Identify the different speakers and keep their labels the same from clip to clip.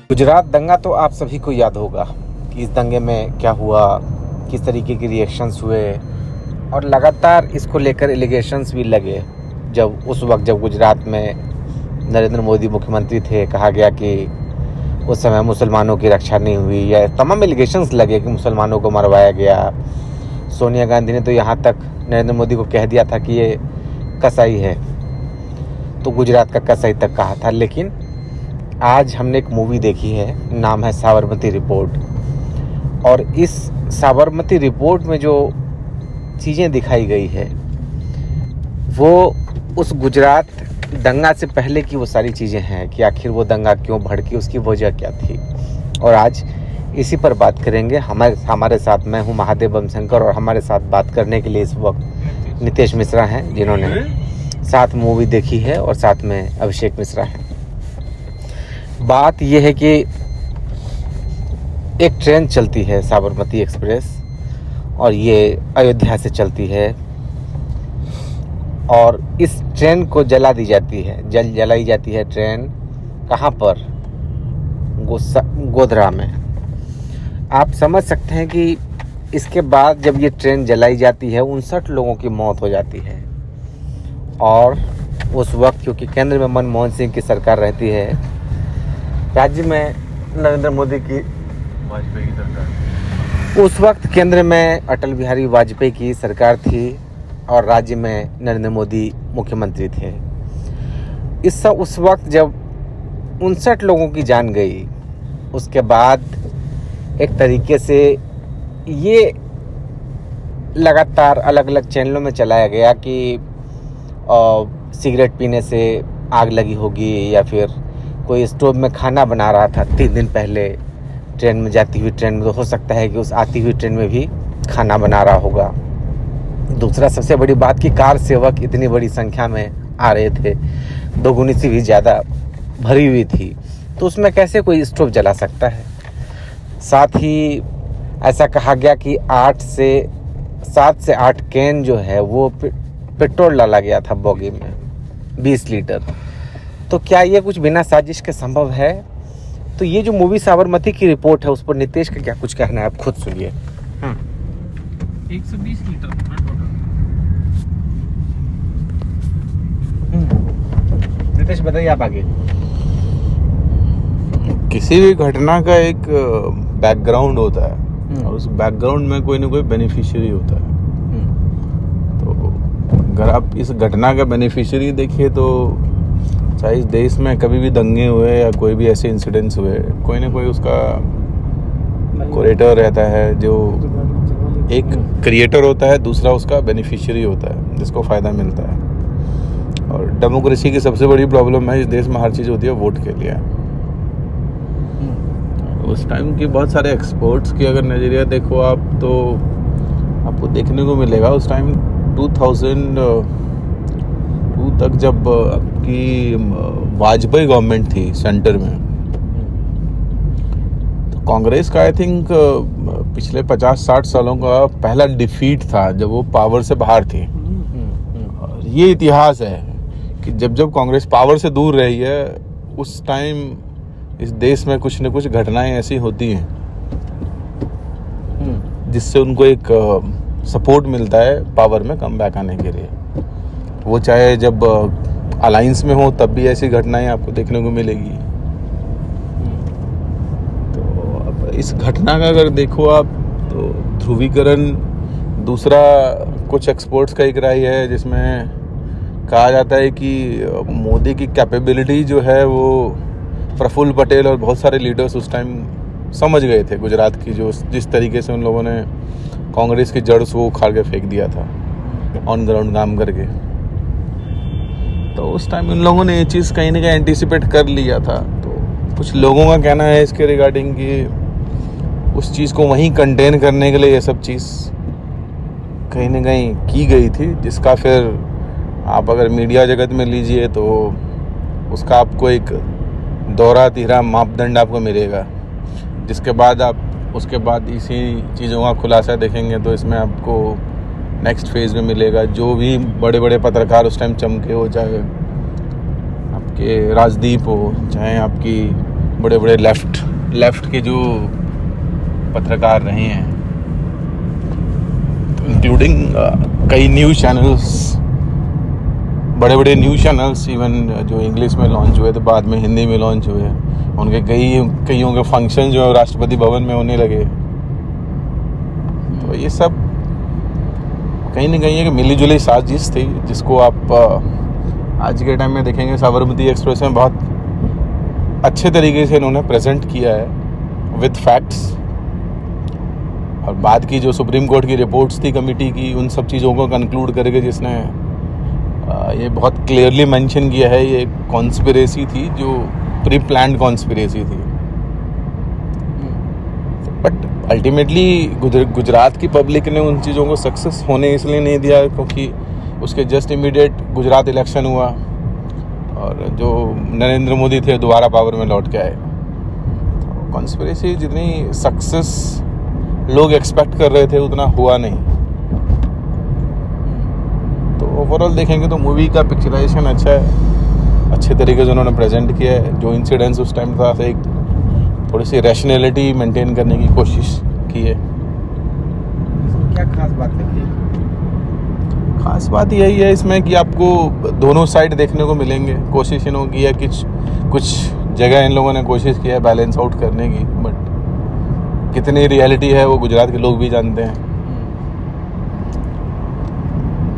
Speaker 1: गुजरात दंगा तो आप सभी को याद होगा कि इस दंगे में क्या हुआ, किस तरीके के रिएक्शंस हुए और लगातार इसको लेकर एलिगेशंस भी लगे। उस वक्त जब गुजरात में नरेंद्र मोदी मुख्यमंत्री थे, कहा गया कि उस समय मुसलमानों की रक्षा नहीं हुई, या तमाम एलिगेशंस लगे कि मुसलमानों को मरवाया गया। सोनिया गांधी ने तो यहाँ तक नरेंद्र मोदी को कह दिया था कि ये कसाई है, तो गुजरात का कसाई तक कहा था। लेकिन आज हमने एक मूवी देखी है, नाम है साबरमती रिपोर्ट, और इस साबरमती रिपोर्ट में जो चीज़ें दिखाई गई है वो उस गुजरात दंगा से पहले की वो सारी चीज़ें हैं कि आखिर वो दंगा क्यों भड़की, उसकी वजह क्या थी। और आज इसी पर बात करेंगे। हमारे साथ मैं हूँ महादेव बमशंकर, और हमारे साथ बात करने के लिए इस वक्त नितेश मिश्रा हैं, जिन्होंने साथ मूवी देखी है, और साथ में अभिषेक मिश्रा हैं। बात यह है कि एक ट्रेन चलती है, साबरमती एक्सप्रेस, और ये अयोध्या से चलती है, और इस ट्रेन को जला दी जाती है। जलाई जाती है ट्रेन कहाँ पर? गोधरा में। आप समझ सकते हैं कि इसके बाद जब ये ट्रेन जलाई जाती है 59 लोगों की मौत हो जाती है। और उस वक्त क्योंकि केंद्र में मनमोहन सिंह की सरकार रहती है, राज्य में नरेंद्र मोदी की
Speaker 2: वाजपेयी की सरकार,
Speaker 1: उस वक्त केंद्र में अटल बिहारी वाजपेयी की सरकार थी, और राज्य में नरेंद्र मोदी मुख्यमंत्री थे। उस वक्त जब 59 लोगों की जान गई, उसके बाद एक तरीके से ये लगातार अलग अलग चैनलों में चलाया गया कि सिगरेट पीने से आग लगी होगी, या फिर कोई स्टोव में खाना बना रहा था 3 दिन पहले ट्रेन में, जाती हुई ट्रेन में, तो हो सकता है कि उस आती हुई ट्रेन में भी खाना बना रहा होगा। दूसरा सबसे बड़ी बात कि कार सेवक इतनी बड़ी संख्या में आ रहे थे, दोगुनी से भी ज़्यादा भरी हुई थी, तो उसमें कैसे कोई स्टोव जला सकता है। साथ ही ऐसा कहा गया कि 7 से 8 कैन जो है वो पेट्रोल डाला गया था बोगी में, 20 लीटर। तो क्या ये कुछ बिना साजिश के संभव है? तो ये जो मूवी साबरमती की रिपोर्ट है, उस पर नितेश का क्या कुछ कहना है, आप खुद सुनिए।
Speaker 2: 120 लीटर
Speaker 1: नितेश बताइए आप आगे।
Speaker 3: किसी भी घटना का एक बैकग्राउंड होता है, और उस बैकग्राउंड में कोई ना कोई बेनिफिशियरी होता है। तो अगर आप इस घटना का बेनिफिशियरी देखिए, तो चाहे इस देश में कभी भी दंगे हुए या कोई भी ऐसे इंसिडेंट्स हुए, कोई ना कोई उसका क्यूरेटर रहता है, जो एक क्रिएटर होता है, दूसरा उसका बेनिफिशियरी होता है जिसको फ़ायदा मिलता है। और डेमोक्रेसी की सबसे बड़ी प्रॉब्लम है इस देश में, हर चीज़ होती है वोट के लिए। उस टाइम की बहुत सारे एक्सपर्ट्स की अगर नज़रिया देखो आप, तो आपको देखने को मिलेगा उस टाइम 2002 तक, जब आपकी वाजपेयी गवर्नमेंट थी सेंटर में, तो कांग्रेस का आई थिंक पिछले 50-60 सालों का पहला डिफीट था जब वो पावर से बाहर थी। और ये इतिहास है कि जब कांग्रेस पावर से दूर रही है, उस टाइम इस देश में कुछ न कुछ घटनाएं ऐसी होती हैं जिससे उनको एक सपोर्ट मिलता है पावर में कम बैक आने के लिए। वो चाहे जब अलायंस में हो तब भी ऐसी घटनाएं आपको देखने को मिलेगी। तो अब इस घटना का अगर देखो आप, तो ध्रुवीकरण दूसरा कुछ एक्सपर्ट्स का एक राय है, जिसमें कहा जाता है कि मोदी की कैपेबिलिटी जो है वो प्रफुल्ल पटेल और बहुत सारे लीडर्स उस टाइम समझ गए थे गुजरात की, जो जिस तरीके से उन लोगों ने कांग्रेस की जड़ को उखाड़ के फेंक दिया था ऑन ग्राउंड काम करके। तो उस टाइम उन लोगों ने ये चीज़ कहीं ना कहीं एंटिसिपेट कर लिया था। तो कुछ लोगों का कहना है इसके रिगार्डिंग कि उस चीज़ को वहीं कंटेन करने के लिए ये सब चीज़ कहीं ना कहीं की गई थी, जिसका फिर आप अगर मीडिया जगत में लीजिए तो उसका आपको एक दोहरा तीहरा मापदंड आपको मिलेगा, जिसके बाद आप उसके बाद इसी चीज़ों का खुलासा देखेंगे तो इसमें आपको नेक्स्ट फेज़ में मिलेगा। जो भी बड़े बड़े पत्रकार उस टाइम चमके हो, चाहे आपके राजदीप हो, चाहे आपकी बड़े बड़े लेफ्ट के जो पत्रकार रहे हैं, इंक्लूडिंग कई न्यूज़ चैनल्स, बड़े बड़े न्यूज़ चैनल्स इवन जो इंग्लिश में लॉन्च हुए थे, बाद में हिंदी में लॉन्च हुए, उनके कईयों के फंक्शन जो है राष्ट्रपति भवन में होने लगे। तो ये सब कहीं ना कहीं एक मिली जुली साजिश थी, जिसको आप आज के टाइम में देखेंगे साबरमती एक्सप्रेस में बहुत अच्छे तरीके से इन्होंने प्रेजेंट किया है विद फैक्ट्स। और बाद की जो सुप्रीम कोर्ट की रिपोर्ट्स थी कमेटी की, उन सब चीज़ों को कंक्लूड करके जिसने ये बहुत क्लियरली मेंशन किया है, ये कॉन्स्पिरेसी थी जो प्री प्लान्ड कॉन्स्पिरेसी थी। बट अल्टीमेटली गुजरात की पब्लिक ने उन चीज़ों को सक्सेस होने इसलिए नहीं दिया क्योंकि उसके जस्ट इमीडिएट गुजरात इलेक्शन हुआ और जो नरेंद्र मोदी थे दोबारा पावर में लौट के आए। तो कॉन्स्पिरेसी जितनी सक्सेस लोग एक्सपेक्ट कर रहे थे उतना हुआ नहीं। तो ओवरऑल देखेंगे तो मूवी का पिक्चराइजेशन अच्छा है, अच्छे तरीके से उन्होंने प्रेजेंट किया है। जो इंसिडेंट्स उस टाइम था एक थोड़ी सी रैशनैलिटी मेंटेन करने की कोशिश की है।
Speaker 1: क्या खास बात लगी?
Speaker 3: खास बात यही है इसमें कि आपको दोनों साइड देखने को मिलेंगे। कोशिश इन लोगों की है कि कुछ जगह इन लोगों ने कोशिश की है बैलेंस आउट करने की, बट कितनी रियलिटी है वो गुजरात के लोग भी जानते हैं।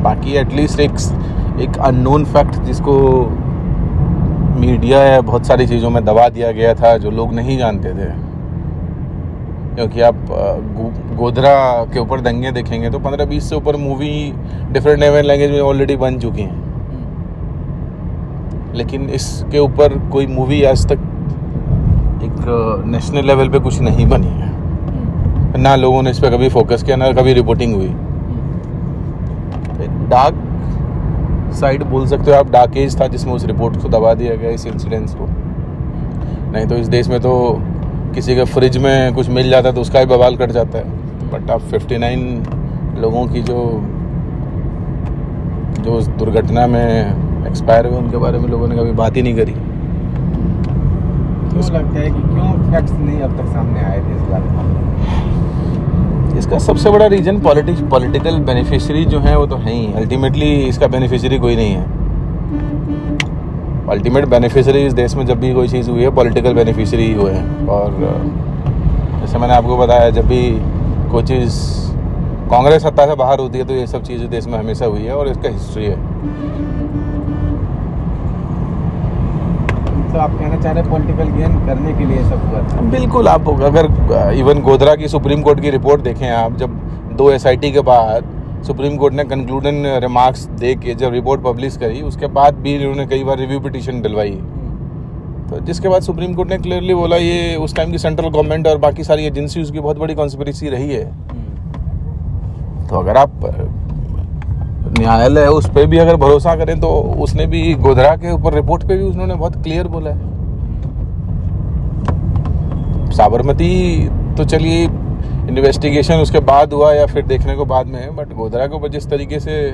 Speaker 3: बाकी एटलीस्ट एक अननोन फैक्ट जिसको मीडिया है बहुत सारी चीज़ों में दबा दिया गया था जो लोग नहीं जानते थे। क्योंकि आप गोधरा के ऊपर दंगे देखेंगे तो 15-20 से ऊपर मूवी डिफरेंट लैंग्वेज में ऑलरेडी बन चुकी हैं, लेकिन इसके ऊपर कोई मूवी आज तक एक नेशनल लेवल पे कुछ नहीं बनी है। ना लोगों ने इस पर कभी फोकस किया, ना कभी रिपोर्टिंग हुई। एक डार्क साइड बोल सकते हो आप, डार्क एज था जिसमें उस रिपोर्ट को दबा दिया गया, इस इंसिडेंट्स को। नहीं तो इस देश में तो किसी के फ्रिज में कुछ मिल जाता है तो उसका ही बवाल कट जाता है। बट अब 59 लोगों की जो उस दुर्घटना में एक्सपायर हुए उनके बारे में लोगों ने कभी बात ही नहीं करी।
Speaker 1: क्यों लगता है कि क्यों फैक्ट्स नहीं अब तक सामने आए थे इस बारे में?
Speaker 3: इसका सबसे बड़ा रीजन पॉलिटिकल बेनिफिशियरी जो है वो तो है ही। अल्टीमेटली इसका बेनिफिशियरी कोई नहीं है। अल्टीमेट बेनिफिशियरी इस देश में जब भी कोई चीज़ हुई है पॉलिटिकल बेनिफिशियरी ही हुए हैं। और जैसे मैंने आपको बताया, जब भी कोई चीज़ कांग्रेस सत्ता से बाहर होती है तो ये सब चीज़ें देश में हमेशा हुई है और इसका हिस्ट्री है।
Speaker 1: तो आप कहना चाह रहे हैं पॉलिटिकल गेन करने के लिए सब हुआ था?
Speaker 3: बिल्कुल। आप अगर इवन गोधरा की सुप्रीम कोर्ट की रिपोर्ट देखें आप, जब 2 SIT के बाद सुप्रीम कोर्ट ने कंक्लूडिंग रिमार्क्स दे के जब रिपोर्ट पब्लिश करी, उसके बाद भी इन्होंने कई बार रिव्यू पिटीशन डलवाई। तो जिसके बाद सुप्रीम कोर्ट ने क्लियरली बोला ये उस टाइम की सेंट्रल गवर्नमेंट और बाकी सारी एजेंसीज की बहुत बड़ी कॉन्स्पिरेसी रही है। तो अगर आप न्यायालय है उस पर भी अगर भरोसा करें तो उसने भी गोधरा के ऊपर रिपोर्ट पे भी उन्होंने बहुत क्लियर बोला है। साबरमती तो चलिए इन्वेस्टिगेशन उसके बाद हुआ या फिर देखने को बाद में, बट गोधरा के ऊपर जिस तरीके से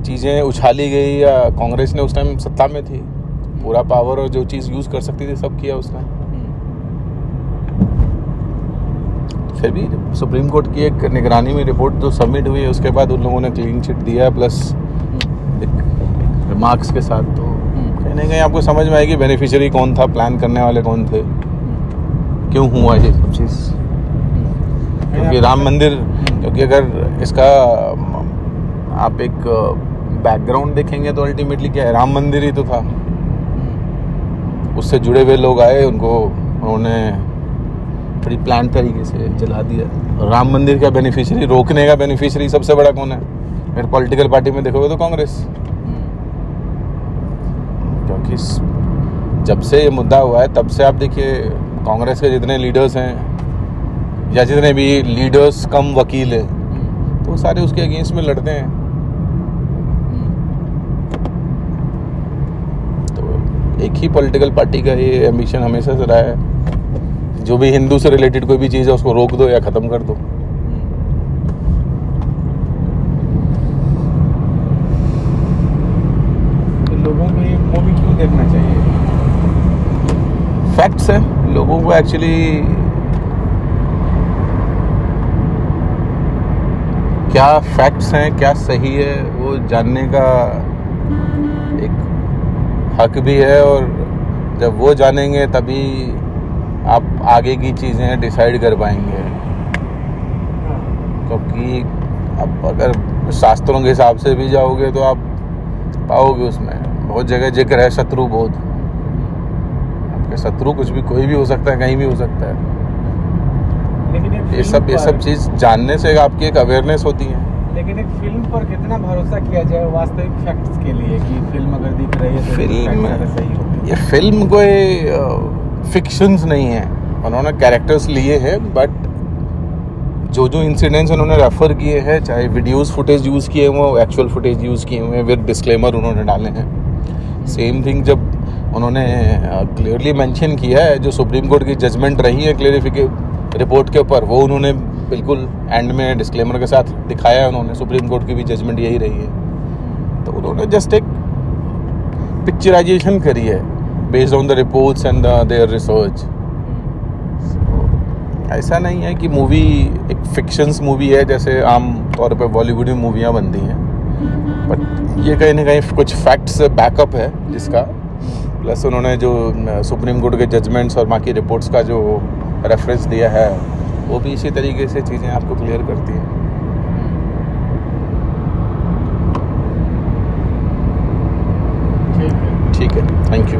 Speaker 3: चीज़ें उछाली गई, या कांग्रेस ने उस टाइम सत्ता में थी, पूरा पावर और जो चीज़ यूज़ कर सकती थी सब किया उसने। फिर भी सुप्रीम कोर्ट की एक निगरानी में रिपोर्ट जो सबमिट हुई है उसके बाद उन लोगों ने क्लीन चिट दिया है, प्लस एक रिमार्क्स के साथ। तो कहीं ना कहीं आपको समझ में आएगी बेनिफिशियरी कौन था, प्लान करने वाले कौन थे, क्यों हुआ ये सब चीज़। क्योंकि राम मंदिर, क्योंकि अगर इसका आप एक बैकग्राउंड देखेंगे तो अल्टीमेटली क्या है, राम मंदिर ही तो था। उससे जुड़े हुए लोग आए, उन्होंने बड़ी प्लान तरीके से जला दिया। राम मंदिर का बेनिफिशियरी, रोकने का बेनिफिशियरी सबसे बड़ा कौन है? अगर पॉलिटिकल पार्टी में देखोगे तो कांग्रेस। क्योंकि जब से ये मुद्दा हुआ है तब से आप देखिए कांग्रेस के जितने लीडर्स हैं या जितने भी लीडर्स कम वकील हैं तो सारे उसके अगेंस्ट में लड़ते हैं। तो एक ही पॉलिटिकल पार्टी का ये एम्बिशन हमेशा से रहा है, जो भी हिंदू से रिलेटेड कोई भी चीज़ है उसको रोक दो या ख़त्म कर दो।
Speaker 1: तो लोगों को ये मूवी क्यों देखना चाहिए?
Speaker 3: फैक्ट्स है, लोगों को एक्चुअली क्या फैक्ट्स हैं, क्या सही है, वो जानने का एक हक भी है, और जब वो जानेंगे तभी आप आगे की चीज़ें डिसाइड कर पाएंगे। क्योंकि अब अगर शास्त्रों के हिसाब से भी जाओगे तो आप पाओगे उसमें बहुत जगह जिक्र है शत्रु बोध। आपके शत्रु कुछ भी, कोई भी हो सकता है, कहीं भी हो सकता है।
Speaker 1: लेकिन
Speaker 3: ये सब चीज़ जानने से आपकी एक अवेयरनेस होती है।
Speaker 1: लेकिन एक फिल्म पर कितना भरोसा किया जाए वास्तविक फैक्ट्स के लिए कि फिल्म अगर दिख रही है तो
Speaker 3: फिल्म
Speaker 1: facts सही होगी।
Speaker 3: ये फिल्म कोई फिक्शंस नहीं है, उन्होंने कैरेक्टर्स लिए हैं, बट जो इंसिडेंट्स उन्होंने रेफर किए हैं, चाहे वीडियोस फुटेज यूज़ किए हुए, एक्चुअल फुटेज यूज़ किए हुए विद डिस्क्लेमर उन्होंने डाले हैं। सेम थिंग जब उन्होंने क्लियरली मेंशन किया है, जो सुप्रीम कोर्ट की जजमेंट रही है क्लियरिफिकेशन रिपोर्ट के ऊपर, वो उन्होंने बिल्कुल एंड में डिस्क्लेमर के साथ दिखाया है। उन्होंने सुप्रीम कोर्ट की भी जजमेंट यही रही है, तो उन्होंने जस्ट एक पिक्चराइजेशन करी है based on the reports and their research. ऐसा नहीं है कि मूवी एक फिक्शंस मूवी है जैसे आम तौर पे बॉलीवुड में मूवियाँ बनती हैं, बट ये कहीं ना कहीं कुछ फैक्ट्स बैकअप है जिसका, प्लस उन्होंने जो सुप्रीम कोर्ट के जजमेंट्स और बाकी रिपोर्ट्स का जो रेफरेंस दिया है, वो भी इसी तरीके से चीज़ें आपको क्लियर करती हैं। ठीक है, थैंक यू।